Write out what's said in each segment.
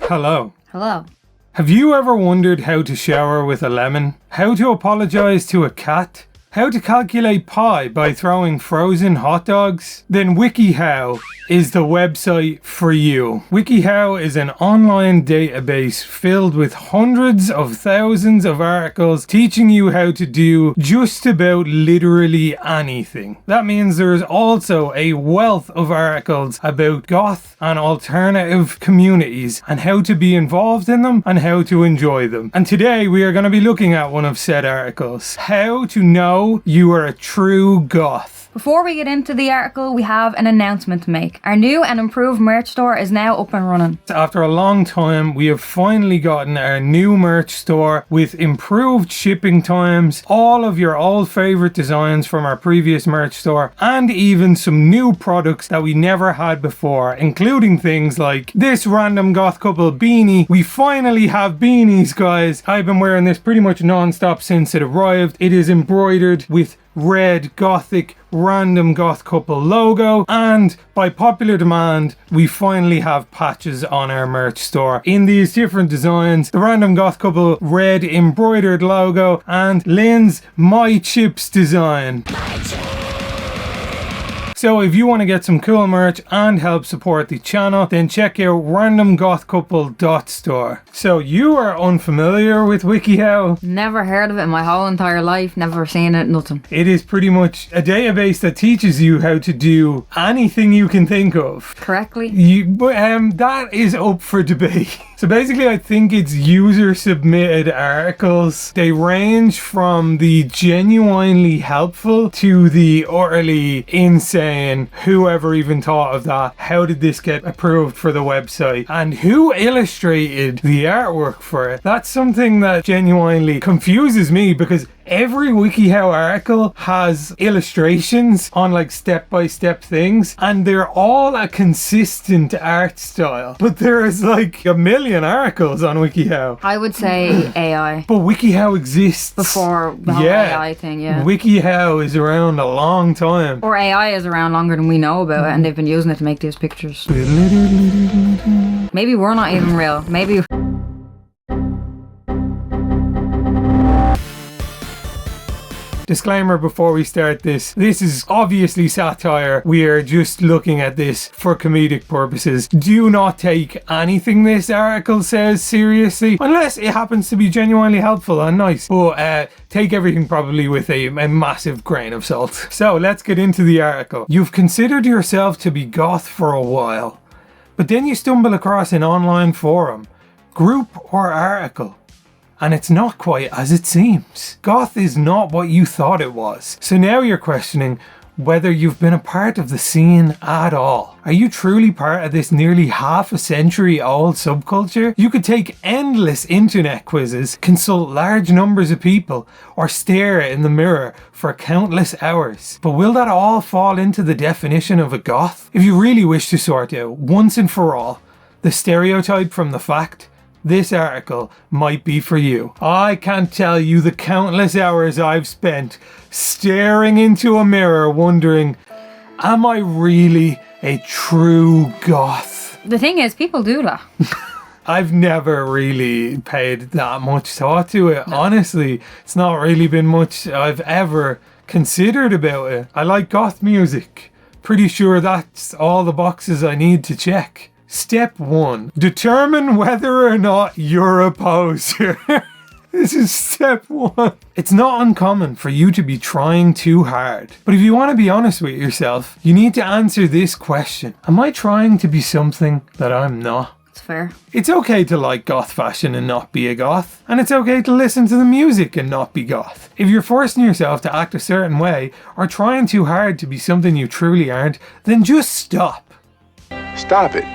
Hello. Hello. Have you ever wondered how to shower with a lemon? How to apologize to a cat? How to calculate pi by throwing frozen hot dogs? Then wikiHow is the website for you. wikiHow is an online database filled with hundreds of thousands of articles teaching you how to do just about literally anything. That means there is also a wealth of articles about goth and alternative communities and how to be involved in them and how to enjoy them. And today we are going to be looking at one of said articles. How to know you are a true goth. Before we get into the article, we have an announcement to make. Our new and improved merch store is now up and running. After a long time, we have finally gotten our new merch store with improved shipping times, all of your old favorite designs from our previous merch store, and even some new products that we never had before, including things like this Random Goth Couple beanie. We finally have beanies, guys. I've been wearing this pretty much non-stop since it arrived. It is embroidered with red gothic Random Goth Couple logo, and by popular demand we finally have patches on our merch store in these different designs: the Random Goth Couple red embroidered logo and Lynn's My Chips design. So if you want to get some cool merch and help support the channel, then check out randomgothcouple.store. So you are unfamiliar with wikiHow? Never heard of it in my whole entire life, never seen it, nothing. It is pretty much a database that teaches you how to do anything you can think of. Correctly? That is up for debate. So basically I think it's user submitted articles. They range from the genuinely helpful to the utterly insane. Whoever even thought of that? How did this get approved for the website? And who illustrated the artwork for it? That's something that genuinely confuses me, because every wikiHow article has illustrations on like step-by-step things, and they're all a consistent art style. But there is like a million articles on wikiHow. I would say AI. But wikiHow exists Before the whole AI thing, yeah. wikiHow is around a long time. Or AI is around longer than we know about it, and they've been using it to make these pictures. Maybe we're not even real. Maybe... Disclaimer before we start this. This is obviously satire. We are just looking at this for comedic purposes. Do not take anything this article says seriously, unless it happens to be genuinely helpful and nice. But take everything probably with a massive grain of salt. So let's get into the article. You've considered yourself to be goth for a while, but then you stumble across an online forum, group or article, and it's not quite as it seems. Goth is not what you thought it was. So now you're questioning whether you've been a part of the scene at all. Are you truly part of this nearly half a century old subculture? You could take endless internet quizzes, consult large numbers of people, or stare in the mirror for countless hours. But will that all fall into the definition of a goth? If you really wish to sort out, once and for all, the stereotype from the fact, this article might be for you. I can't tell you the countless hours I've spent staring into a mirror wondering, am I really a true goth? The thing is, people do that. I've never really paid that much thought to it. No. Honestly, it's not really been much I've ever considered about it. I like goth music. Pretty sure that's all the boxes I need to check. Step 1. Determine whether or not you're a poser. This is step 1. It's not uncommon for you to be trying too hard. But if you want to be honest with yourself, you need to answer this question. Am I trying to be something that I'm not? It's fair. It's okay to like goth fashion and not be a goth. And it's okay to listen to the music and not be goth. If you're forcing yourself to act a certain way or trying too hard to be something you truly aren't, then just stop. Stop it.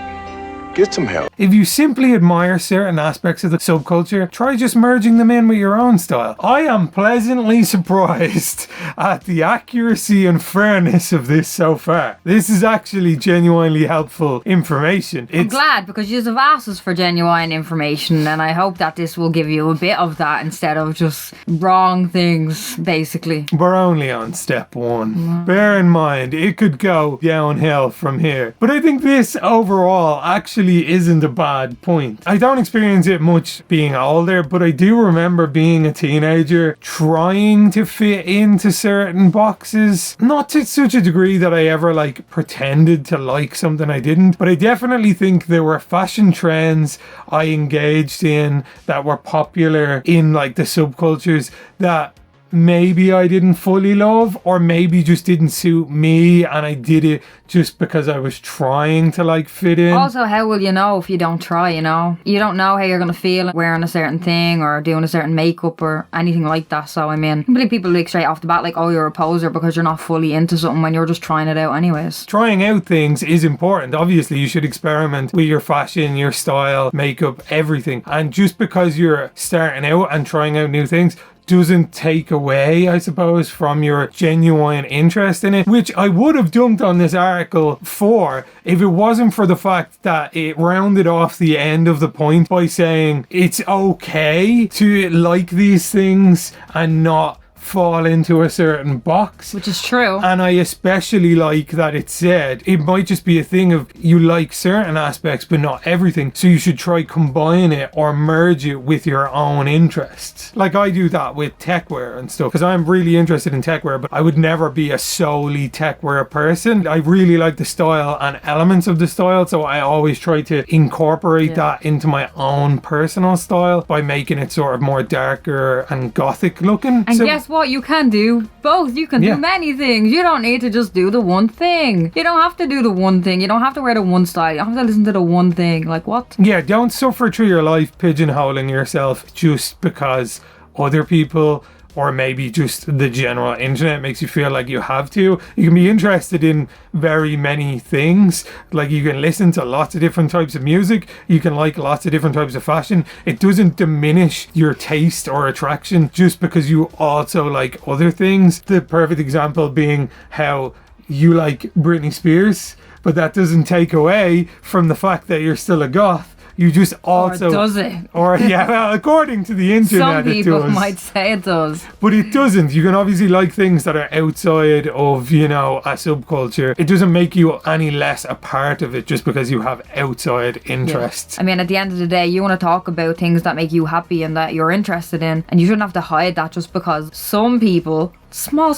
Get some help. If you simply admire certain aspects of the subculture, try just merging them in with your own style. I am pleasantly surprised at the accuracy and fairness of this so far. This is actually genuinely helpful information. I'm glad, because you have asked us for genuine information, and I hope that this will give you a bit of that instead of just wrong things, basically. We're only on step 1. Bear in mind, it could go downhill from here. But I think this overall actually actually isn't a bad point. I don't experience it much being older, but I do remember being a teenager trying to fit into certain boxes. Not to such a degree that I ever like pretended to like something I didn't, but I definitely think there were fashion trends I engaged in that were popular in like the subcultures that maybe I didn't fully love, or maybe just didn't suit me, and I did it just because I was trying to like fit in. Also, how will you know if you don't try, you know? You don't know how you're going to feel wearing a certain thing or doing a certain makeup or anything like that. So, I mean, I believe people like straight off the bat like, oh, you're a poser because you're not fully into something when you're just trying it out anyways. Trying out things is important. Obviously, you should experiment with your fashion, your style, makeup, everything. And just because you're starting out and trying out new things doesn't take away, I suppose, from your genuine interest in it, which I would have dumped on this article for if it wasn't for the fact that it rounded off the end of the point by saying it's okay to like these things and not fall into a certain box. Which is true. And I especially like that it said it might just be a thing of you like certain aspects but not everything, so you should try combine it or merge it with your own interests. Like I do that with techwear and stuff because I'm really interested in techwear, but I would never be a solely techwear person. I really like the style and elements of the style, so I always try to incorporate that into my own personal style by making it sort of more darker and gothic looking. And guess what? You can do both. You can do many things. You don't need to just do the one thing. You don't have to do the one thing. You don't have to wear the one style. You don't have to listen to the one thing. Like what? Yeah, don't suffer through your life pigeonholing yourself just because other people or maybe just the general internet makes you feel like you have to. You can be interested in very many things. Like you can listen to lots of different types of music. You can like lots of different types of fashion. It doesn't diminish your taste or attraction just because you also like other things. The perfect example being how you like Britney Spears, but that doesn't take away from the fact that you're still a goth. You just also... Or does it? Or, yeah, well, according to the internet, some people it does. might say it does. But it doesn't. You can obviously like things that are outside of, you know, a subculture. It doesn't make you any less a part of it just because you have outside interests. Yeah. I mean, at the end of the day, you want to talk about things that make you happy and that you're interested in, and you shouldn't have to hide that just because some people... small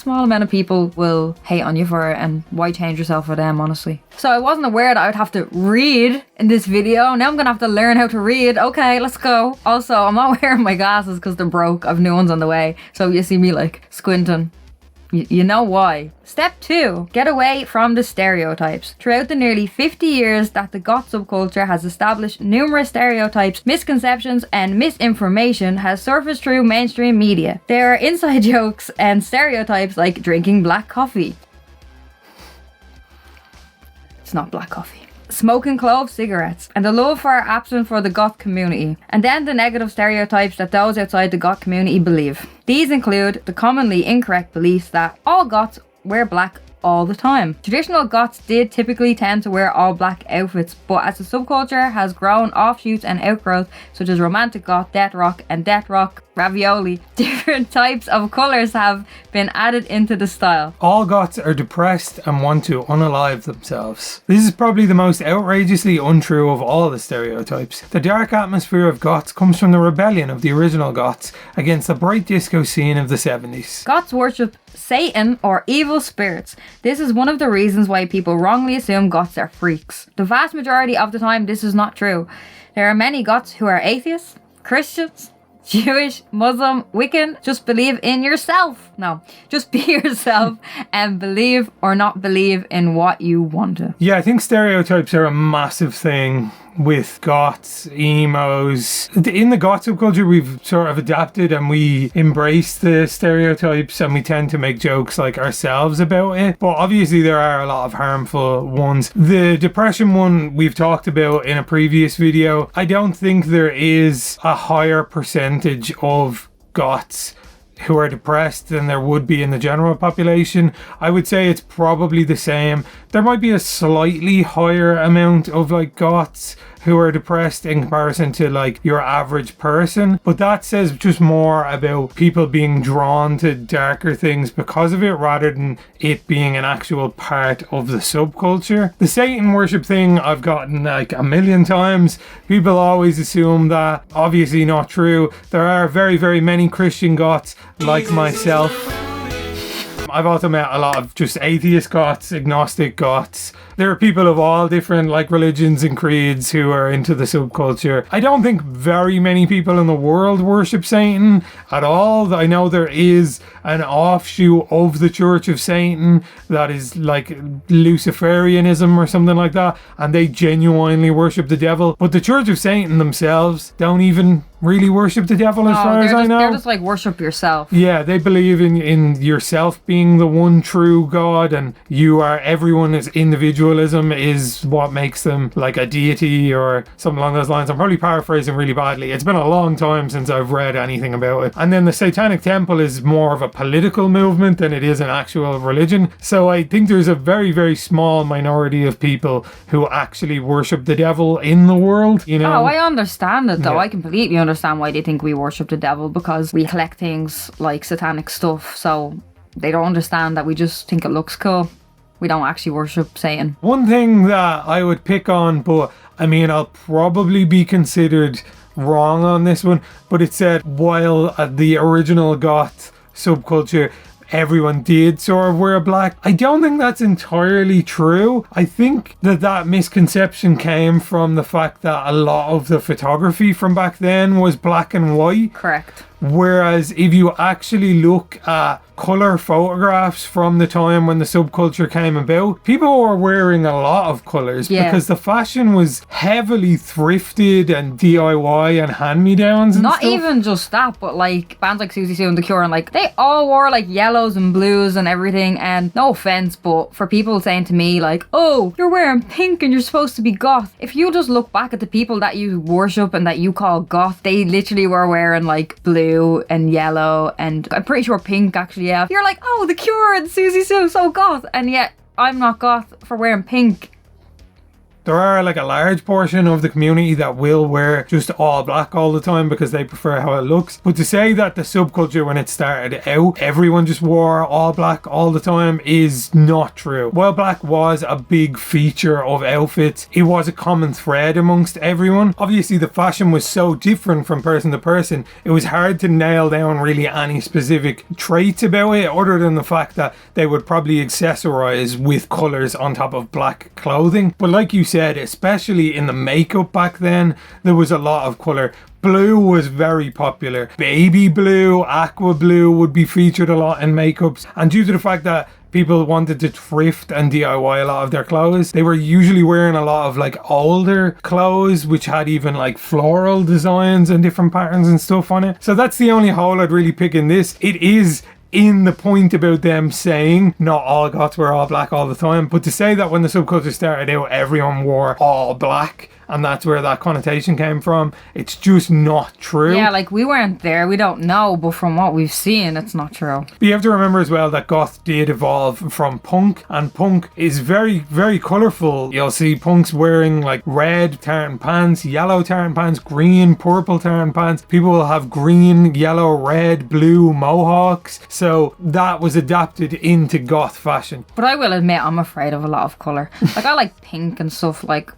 amount of people will hate on you for it, and why change yourself for them, honestly. So I wasn't aware that I would have to read in this video. Now I'm gonna have to learn how to read. Okay, let's go. Also, I'm not wearing my glasses because they're broke. I've new ones on the way, so you see me like squinting. You know why. Step 2. Get away from the stereotypes. Throughout the nearly 50 years that the goth subculture has established, numerous stereotypes, misconceptions, and misinformation has surfaced through mainstream media. There are inside jokes and stereotypes like drinking black coffee. It's not black coffee. Smoking clove cigarettes, and the love for absent for the goth community, and then the negative stereotypes that those outside the goth community believe. These include the commonly incorrect beliefs that all goths wear black all the time. Traditional goths did typically tend to wear all black outfits, but as the subculture has grown offshoots and outgrowth such as romantic goth, death rock, and death rock ravioli, different types of colours have been added into the style. All goths are depressed and want to unalive themselves. This is probably the most outrageously untrue of all the stereotypes. The dark atmosphere of goths comes from the rebellion of the original goths against the bright disco scene of the 70s. Goths worship Satan or evil spirits. This is one of the reasons why people wrongly assume goths are freaks. The vast majority of the time this is not true. There are many goths who are atheists, Christians, Jewish, Muslim, Wiccan. Just believe in yourself. No, just be yourself and believe or not believe in what you want to. Yeah, I think stereotypes are a massive thing with goths, emos. In the goth subculture, we've sort of adapted and we embrace the stereotypes and we tend to make jokes like ourselves about it. But obviously there are a lot of harmful ones. The depression one we've talked about in a previous video. I don't think there is a higher percentage of goths who are depressed than there would be in the general population. I would say it's probably the same. There might be a slightly higher amount of like goths who are depressed in comparison to like your average person, but that says just more about people being drawn to darker things because of it rather than it being an actual part of the subculture. The Satan worship thing I've gotten like a million times. People always assume that. Obviously not true. There are very, very many Christian goths like myself. I've also met a lot of just atheist goths, agnostic goths. There are people of all different like religions and creeds who are into the subculture. I don't think very many people in the world worship Satan at all. I know there is an offshoot of the Church of Satan that is like Luciferianism or something like that, and they genuinely worship the devil. But the Church of Satan themselves don't even really worship the devil as far as I know. They're just like worship yourself. Yeah, they believe in yourself being the one true God, and everyone's individualism is what makes them like a deity or something along those lines. I'm probably paraphrasing really badly. It's been a long time since I've read anything about it. And then the Satanic Temple is more of a political movement than it is an actual religion. So I think there's a very, very small minority of people who actually worship the devil in the world, you know. Oh, I understand it though. Yeah. I completely understand why they think we worship the devil, because we collect things like satanic stuff, so they don't understand that we just think it looks cool. We don't actually worship Satan. One thing that I would pick on, but I mean, I'll probably be considered wrong on this one, but it said while the original goth subculture, everyone did sort of wear black. I don't think that's entirely true. I think that misconception came from the fact that a lot of the photography from back then was black and white. Correct. Whereas if you actually look at colour photographs from the time when the subculture came about, people were wearing a lot of colours because the fashion was heavily thrifted and DIY and hand-me-downs and Not stuff. even just that, but like bands like Susie Sue and The Cure, and like they all wore like yellows and blues and everything. And no offense, but for people saying to me like, oh, you're wearing pink and you're supposed to be goth, if you just look back at the people that you worship and that you call goth, they literally were wearing like blue and yellow, and I'm pretty sure pink actually. Yeah, you're like, oh, The Cure and Susie Sue, so goth, and yet I'm not goth for wearing pink. There are like a large portion of the community that will wear just all black all the time because they prefer how it looks. But to say that the subculture when it started out, everyone just wore all black all the time is not true. While black was a big feature of outfits, it was a common thread amongst everyone. Obviously the fashion was so different from person to person, it was hard to nail down really any specific traits about it other than the fact that they would probably accessorize with colours on top of black clothing. But like you said, especially in the makeup back then, there was a lot of colour. Blue was very popular. Baby blue, aqua blue would be featured a lot in makeups. And due to the fact that people wanted to thrift and DIY a lot of their clothes, they were usually wearing a lot of like older clothes which had even like floral designs and different patterns and stuff on it. So that's the only hole I'd really pick in this. It is in the point about them saying not all goths wear all black all the time, but to say that when the subculture started out everyone wore all black and that's where that connotation came from, it's just not true. Yeah, like we weren't there, we don't know, but from what we've seen, it's not true. But you have to remember as well that goth did evolve from punk, and punk is very, very colourful. You'll see punks wearing like red tartan pants, yellow tartan pants, green, purple tartan pants. People will have green, yellow, red, blue mohawks. So that was adapted into goth fashion. But I will admit, I'm afraid of a lot of colour. Like I like pink and stuff. Like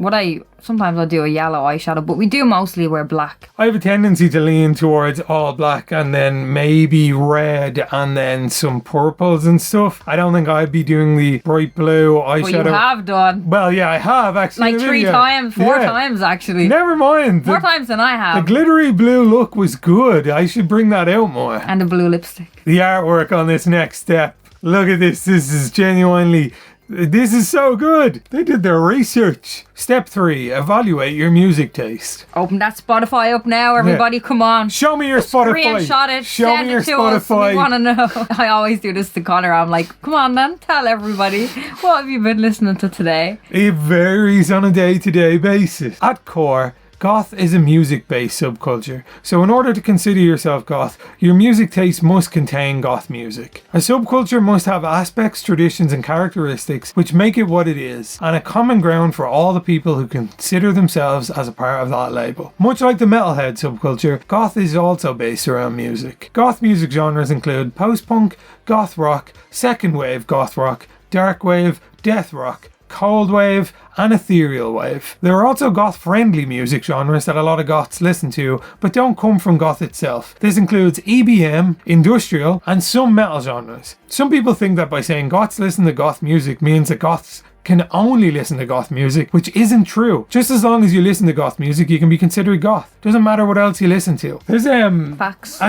sometimes I'll do a yellow eyeshadow, but we do mostly wear black. I have a tendency to lean towards all black and then maybe red and then some purples and stuff. I don't think I'd be doing the bright blue eyeshadow. But you have done. Well, yeah, I have actually. Like 3 times, 4 times actually. Never mind. More times than I have. The glittery blue look was good. I should bring that out more. And the blue lipstick. The artwork on this next step. Look at this. This is genuinely... This is so good. They did their research. Step 3, evaluate your music taste. Open that Spotify up now, everybody. Yeah. Come on. Show me your Spotify. Screenshot it. Show send me your it to Spotify. Us. We want to know. I always do this to Conor. I'm like, come on then, tell everybody. What have you been listening to today? It varies on a day-to-day basis. At core, Goth is a music-based subculture, so in order to consider yourself goth, your music taste must contain goth music. A subculture must have aspects, traditions and characteristics which make it what it is, and a common ground for all the people who consider themselves as a part of that label. Much like the metalhead subculture, goth is also based around music. Goth music genres include post-punk, goth rock, second wave goth rock, dark wave, death rock, cold wave and ethereal wave. There are also goth-friendly music genres that a lot of goths listen to, but don't come from goth itself. This includes EBM, industrial, and some metal genres. Some people think that by saying goths listen to goth music means that goths can only listen to goth music, which isn't true. Just as long as you listen to goth music, you can be considered goth. Doesn't matter what else you listen to. There's facts.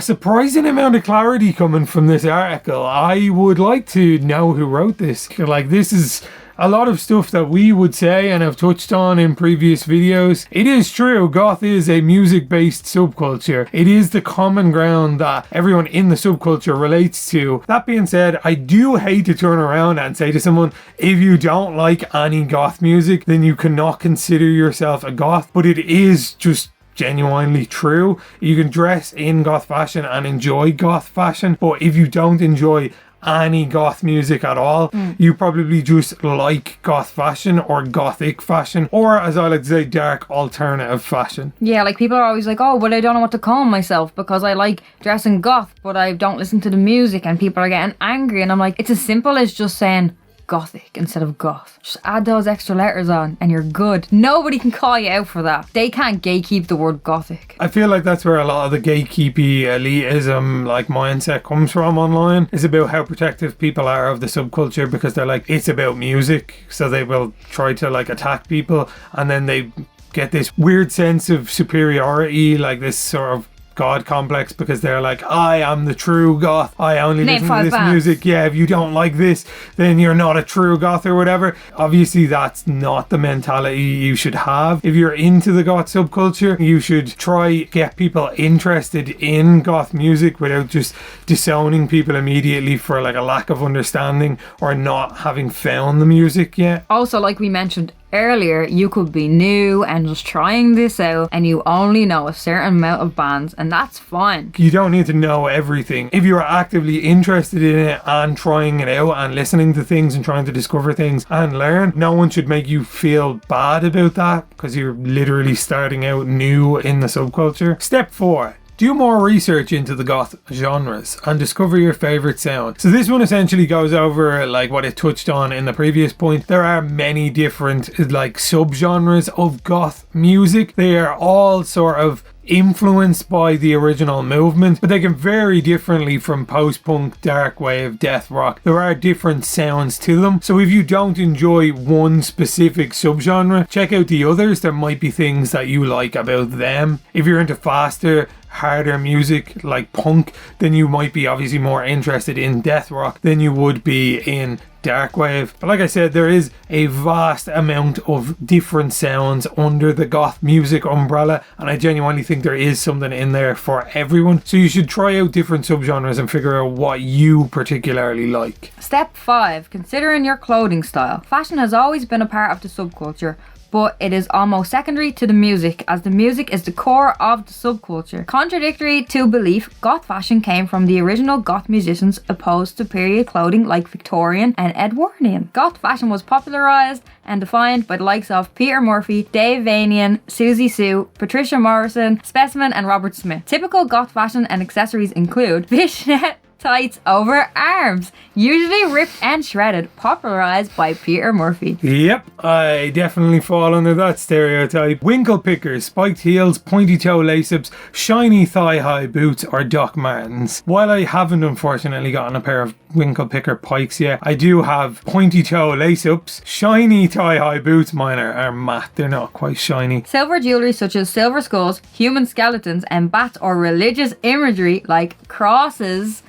Surprising amount of clarity coming from this article. I would like to know who wrote this. Like, this is a lot of stuff that we would say and have touched on in previous videos. It is true, goth is a music-based subculture. It is the common ground that everyone in the subculture relates to. That being said, I do hate to turn around and say to someone, if you don't like any goth music, then you cannot consider yourself a goth. But it is just genuinely true. You can dress in goth fashion and enjoy goth fashion, but if you don't enjoy any goth music at all, you probably just like goth fashion or gothic fashion, or as I like to say, dark alternative fashion. Yeah, like people are always like, oh, well, I don't know what to call myself because I like dressing goth, but I don't listen to the music, and people are getting angry, and I'm like, it's as simple as just saying gothic instead of goth. Just add those extra letters on and you're good. Nobody can call you out for that. They can't gatekeep the word gothic. I feel like that's where a lot of the gatekeepy elitism like mindset comes from online. It's about how protective people are of the subculture because they're like, it's about music, so they will try to like attack people, and then they get this weird sense of superiority, like this sort of God complex, because they're like, I am the true goth, I only listen to this music. Yeah, if you don't like this, then you're not a true goth or whatever. Obviously that's not the mentality you should have. If you're into the goth subculture, you should try get people interested in goth music without just disowning people immediately for like a lack of understanding or not having found the music yet. Also, like we mentioned earlier, you could be new and just trying this out and you only know a certain amount of bands, and that's fine. You don't need to know everything. If you are actively interested in it and trying it out and listening to things and trying to discover things and learn, no one should make you feel bad about that because you're literally starting out new in the subculture. Step 4. Do more research into the goth genres and discover your favourite sound. So this one essentially goes over like what it touched on in the previous point. There are many different like subgenres of goth music. They are all sort of influenced by the original movement, but they can vary differently from post-punk, dark wave, death rock. There are different sounds to them, so if you don't enjoy one specific subgenre, check out the others. There might be things that you like about them. If you're into faster, harder music like punk, then you might be obviously more interested in death rock than you would be in dark wave. But like I said, there is a vast amount of different sounds under the goth music umbrella, and I genuinely think there is something in there for everyone. So you should try out different subgenres and figure out what you particularly like. Step 5. Considering your clothing style. Fashion has always been a part of the subculture, but it is almost secondary to the music, as the music is the core of the subculture. Contradictory to belief, goth fashion came from the original goth musicians opposed to period clothing like Victorian and Edwardian. Goth fashion was popularised and defined by the likes of Peter Murphy, Dave Vanian, Susie Sue, Patricia Morrison, Specimen and Robert Smith. Typical goth fashion and accessories include fishnet tights over arms, usually ripped and shredded, popularised by Peter Murphy. Yep, I definitely fall under that stereotype. Winkle pickers, spiked heels, pointy toe lace-ups, shiny thigh-high boots, or Doc Martens. While I haven't unfortunately gotten a pair of winkle picker pikes yet, I do have pointy toe lace-ups, shiny thigh-high boots. Mine are matte, they're not quite shiny. Silver jewellery such as silver skulls, human skeletons and bats, or religious imagery like crosses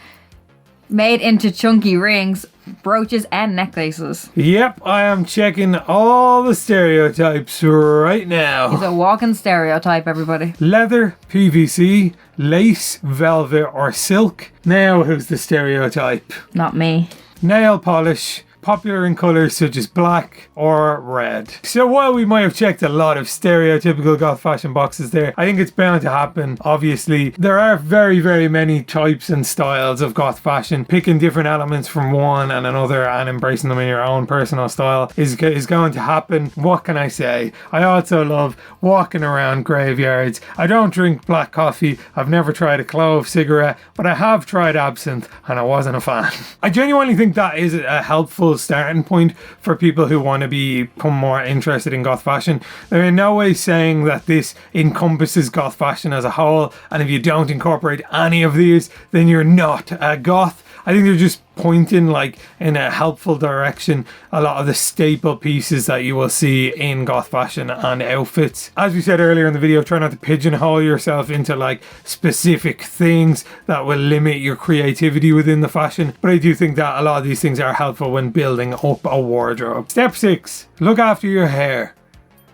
made into chunky rings, brooches and necklaces. Yep, I am checking all the stereotypes right now. He's a walking stereotype, everybody. Leather, PVC, lace, velvet or silk. Now who's the stereotype? Not me. Nail polish, popular in colours such as black or red. So while we might have checked a lot of stereotypical goth fashion boxes there, I think it's bound to happen. Obviously, there are very, very many types and styles of goth fashion. Picking different elements from one and another and embracing them in your own personal style is going to happen. What can I say? I also love walking around graveyards. I don't drink black coffee. I've never tried a clove cigarette, but I have tried absinthe and I wasn't a fan. I genuinely think that is a helpful starting point for people who want to become more interested in goth fashion. They're in no way saying that this encompasses goth fashion as a whole, and if you don't incorporate any of these, then you're not a goth. I think they're just pointing like in a helpful direction a lot of the staple pieces that you will see in goth fashion and outfits. As we said earlier in the video, try not to pigeonhole yourself into like specific things that will limit your creativity within the fashion, but I do think that a lot of these things are helpful when building up a wardrobe. Step 6, look after your hair.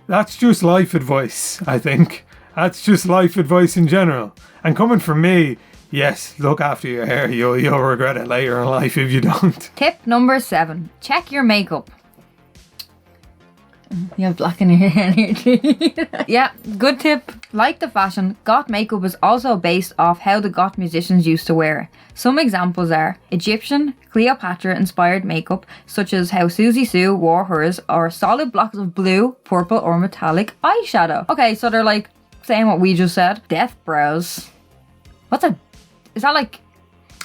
That's just life advice, I think. That's just life advice in general, and coming from me, yes, look after your hair. You'll regret it later in life if you don't. Tip number 7. Check your makeup. You have black in your hair and your teeth. Yeah, good tip. Like the fashion, goth makeup is also based off how the goth musicians used to wear it. Some examples are Egyptian, Cleopatra inspired makeup, such as how Susie Sue wore hers, or solid blocks of blue, purple or metallic eyeshadow. Okay, so they're like saying what we just said. Death brows. Is that like...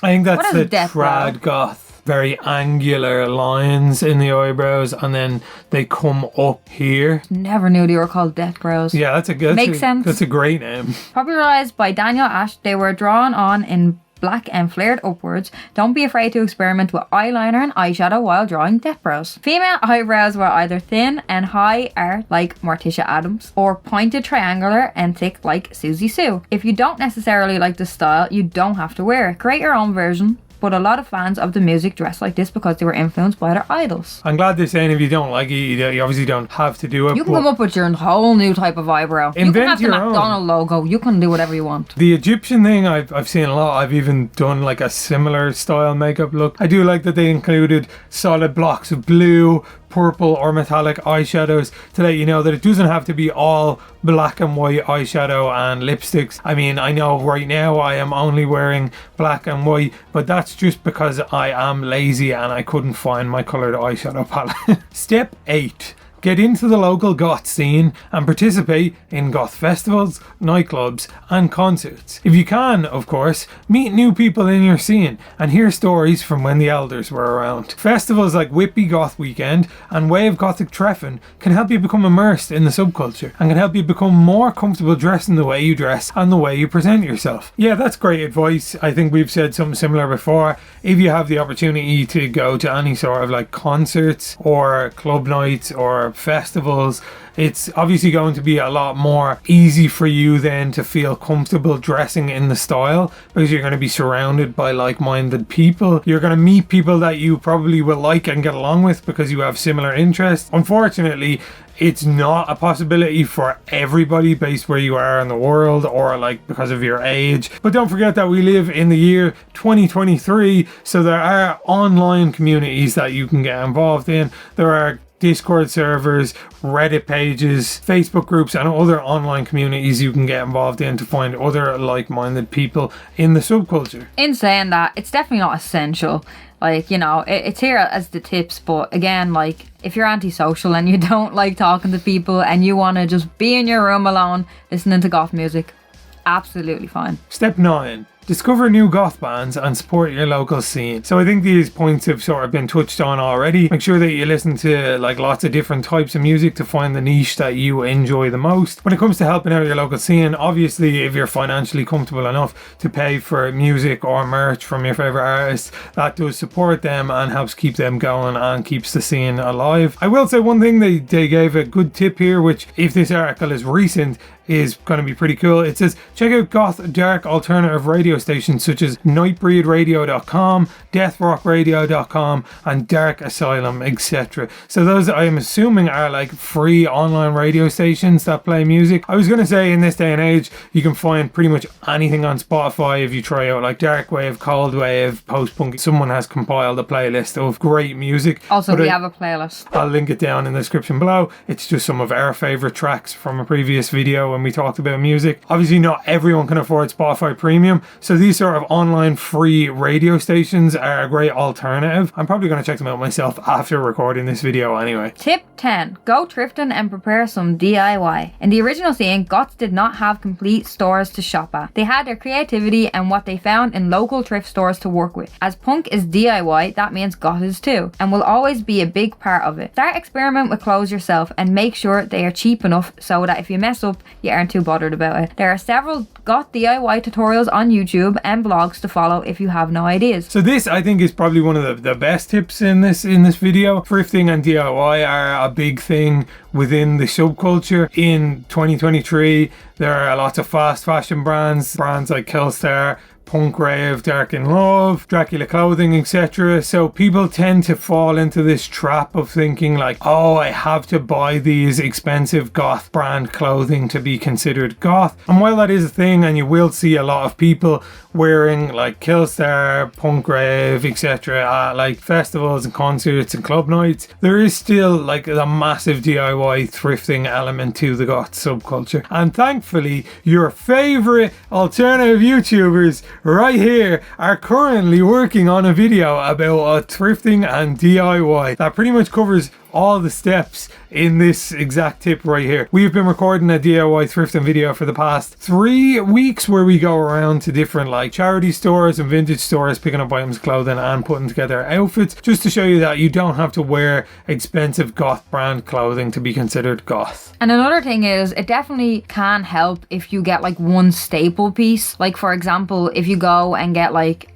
I think that's the death trad brow? goth. Very angular lines in the eyebrows, and then they come up here. Never knew they were called death brows. Yeah, that's a good. Makes sense. That's a great name. Popularized by Daniel Ash, they were drawn on in black and flared upwards. Don't be afraid to experiment with eyeliner and eyeshadow while drawing death brows. Female eyebrows were either thin and high art like Morticia Adams, or pointed triangular and thick like Susie Sue. If you don't necessarily like the style, you don't have to wear it. Create your own version. But a lot of fans of the music dress like this because they were influenced by their idols. I'm glad they're saying if you don't like it, you obviously don't have to do it. You can come up with your whole new type of eyebrow. You can have the McDonald's logo. You can do whatever you want. The Egyptian thing I've seen a lot. I've even done like a similar style makeup look. I do like that they included solid blocks of blue, purple or metallic eyeshadows to let you know that it doesn't have to be all black and white eyeshadow and lipsticks. I mean, I know right now I am only wearing black and white, but that's just because I am lazy and I couldn't find my coloured eyeshadow palette. Step 8. Get into the local goth scene and participate in goth festivals, nightclubs and concerts. If you can, of course, meet new people in your scene and hear stories from when the elders were around. Festivals like Whitby Goth Weekend and Wave Gothic Thrifting can help you become immersed in the subculture and can help you become more comfortable dressing the way you dress and the way you present yourself. Yeah, that's great advice. I think we've said something similar before. If you have the opportunity to go to any sort of like concerts or club nights or festivals, it's obviously going to be a lot more easy for you then to feel comfortable dressing in the style because you're going to be surrounded by like-minded people. You're going to meet people that you probably will like and get along with because you have similar interests. Unfortunately, it's not a possibility for everybody based where you are in the world or like because of your age. But don't forget that we live in the year 2023, so there are online communities that you can get involved in. There are Discord servers, Reddit pages, Facebook groups and other online communities you can get involved in to find other like-minded people in the subculture. In saying that, it's definitely not essential. Like, you know, it's here as the tips, but again, like, if you're antisocial and you don't like talking to people and you want to just be in your room alone listening to goth music, absolutely fine. Step 9. Discover new goth bands and support your local scene. So I think these points have sort of been touched on already. Make sure that you listen to like lots of different types of music to find the niche that you enjoy the most. When it comes to helping out your local scene, obviously if you're financially comfortable enough to pay for music or merch from your favourite artists, that does support them and helps keep them going and keeps the scene alive. I will say one thing, they gave a good tip here, which if this article is recent, is going to be pretty cool. It says, check out goth dark alternative radio stations such as nightbreedradio.com, deathrockradio.com, and Dark Asylum, etc. So those, I am assuming, are like free online radio stations that play music. I was going to say, in this day and age, you can find pretty much anything on Spotify if you try out like dark wave, cold wave, post-punk. Someone has compiled a playlist of great music. Also, we have a playlist. I'll link it down in the description below. It's just some of our favourite tracks from a previous video when we talked about music. Obviously, not everyone can afford Spotify Premium, so these sort of online free radio stations are a great alternative. I'm probably going to check them out myself after recording this video anyway. Tip 10. Go thrifting and prepare some DIY. In the original scene, goths did not have complete stores to shop at. They had their creativity and what they found in local thrift stores to work with. As punk is DIY, that means goth is too, and will always be a big part of it. Start experiment with clothes yourself and make sure they are cheap enough so that if you mess up, you aren't too bothered about it. There are several goth DIY tutorials on YouTube and blogs to follow if you have no ideas. So this, I think, is probably one of the best tips in this video. Thrifting and DIY are a big thing within the subculture. In 2023, there are lots of fast fashion brands like Killstar, Punk Rave, Dark in Love, Dracula Clothing, etc. So people tend to fall into this trap of thinking like, oh, I have to buy these expensive goth brand clothing to be considered goth. And while that is a thing, and you will see a lot of people wearing like Killstar, Punk Rave, etc. at like festivals and concerts and club nights, there is still like a massive DIY thrifting element to the goth subculture. And thankfully, your favourite alternative YouTubers right here are currently working on a video about thrifting and DIY that pretty much covers all the steps in this exact tip right here. We've been recording a DIY thrifting video for the past 3 weeks where we go around to different like charity stores and vintage stores picking up items of clothing and putting together outfits, just to show you that you don't have to wear expensive goth brand clothing to be considered goth. And another thing is, it definitely can help if you get like one staple piece. Like for example, if you go and get like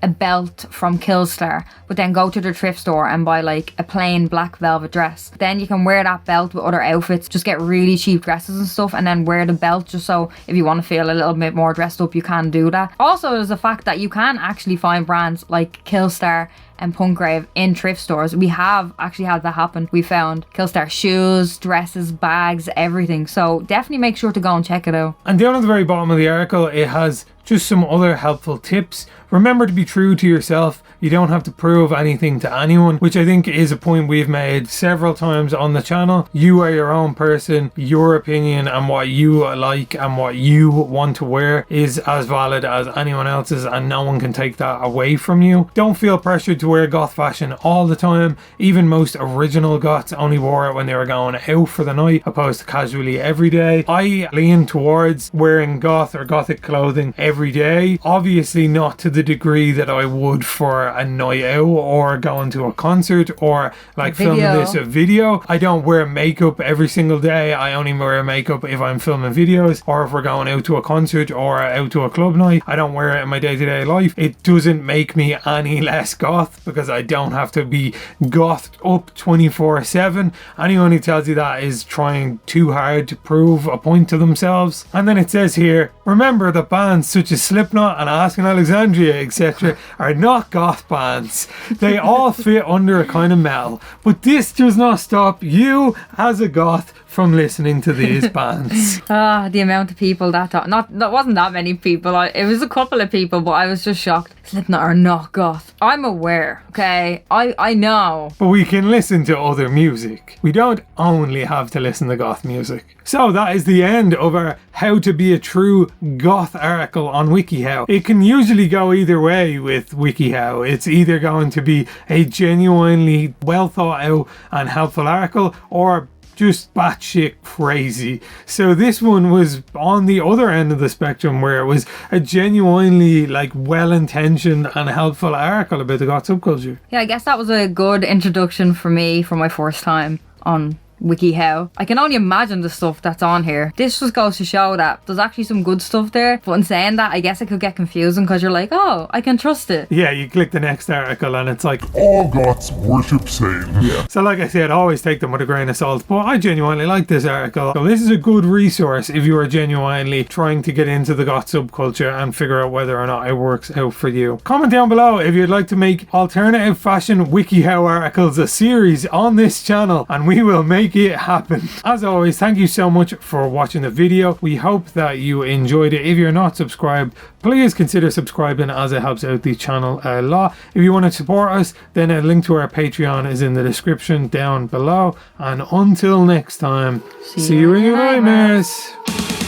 a belt from Killstar, but then go to the thrift store and buy like a plain black velvet dress, then you can wear that belt with other outfits, just get really cheap dresses and stuff, and then wear the belt just so if you want to feel a little bit more dressed up, you can do that. Also, there's the fact that you can actually find brands like Killstar and Punk Rave in thrift stores. We have actually had that happen. We found Killstar shoes, dresses, bags, everything. So definitely make sure to go and check it out. And down at the very bottom of the article, it has just some other helpful tips. Remember to be true to yourself. You don't have to prove anything to anyone, which I think is a point we've made several times on the channel. You are your own person. Your opinion and what you like and what you want to wear is as valid as anyone else's, and no one can take that away from you. Don't feel pressured to wear goth fashion all the time. Even most original goths only wore it when they were going out for the night, opposed to casually every day. I lean towards wearing goth or gothic clothing every day. Obviously not to the degree that I would for a night out or going to a concert or like filming this video. I don't wear makeup every single day. I only wear makeup if I'm filming videos or if we're going out to a concert or out to a club night. I don't wear it in my day-to-day life. It doesn't make me any less goth because I don't have to be gothed up 24/7. Anyone who tells you that is trying too hard to prove a point to themselves. And then it says here, remember that bands such as Slipknot and Asking Alexandria, etc. are not goth bands. They all fit under a kind of metal. But this does not stop you as a goth from listening to these bands. The amount of people that thought, that wasn't that many people. It was a couple of people, but I was just shocked. Slipknot are not goth. I'm aware, okay? I know. But we can listen to other music. We don't only have to listen to goth music. So that is the end of our How to Be a True Goth article on wikiHow. It can usually go either way with wikiHow. It's either going to be a genuinely well thought out and helpful article, or just batshit crazy. So this one was on the other end of the spectrum, where it was a genuinely like well-intentioned and helpful article about the goth subculture. Yeah, I guess that was a good introduction for me for my first time on WikiHow. I can only imagine the stuff that's on here. This just goes to show that there's actually some good stuff there, but in saying that, I guess it could get confusing because you're like, oh, I can trust it. Yeah, you click the next article and it's like, All goths worship Satan. Yeah. so like I said, always take them with a grain of salt, but I genuinely like this article. So this is a good resource if you are genuinely trying to get into the goth subculture and figure out whether or not it works out for you. Comment down below if you'd like to make alternative fashion WikiHow articles a series on this channel, and we will make it happen. As always, thank you so much for watching the video. We hope that you enjoyed it. If you're not subscribed, please consider subscribing, as it helps out the channel a lot. If you want to support us, then a link to our Patreon is in the description down below. And until next time, see you in your nightmares.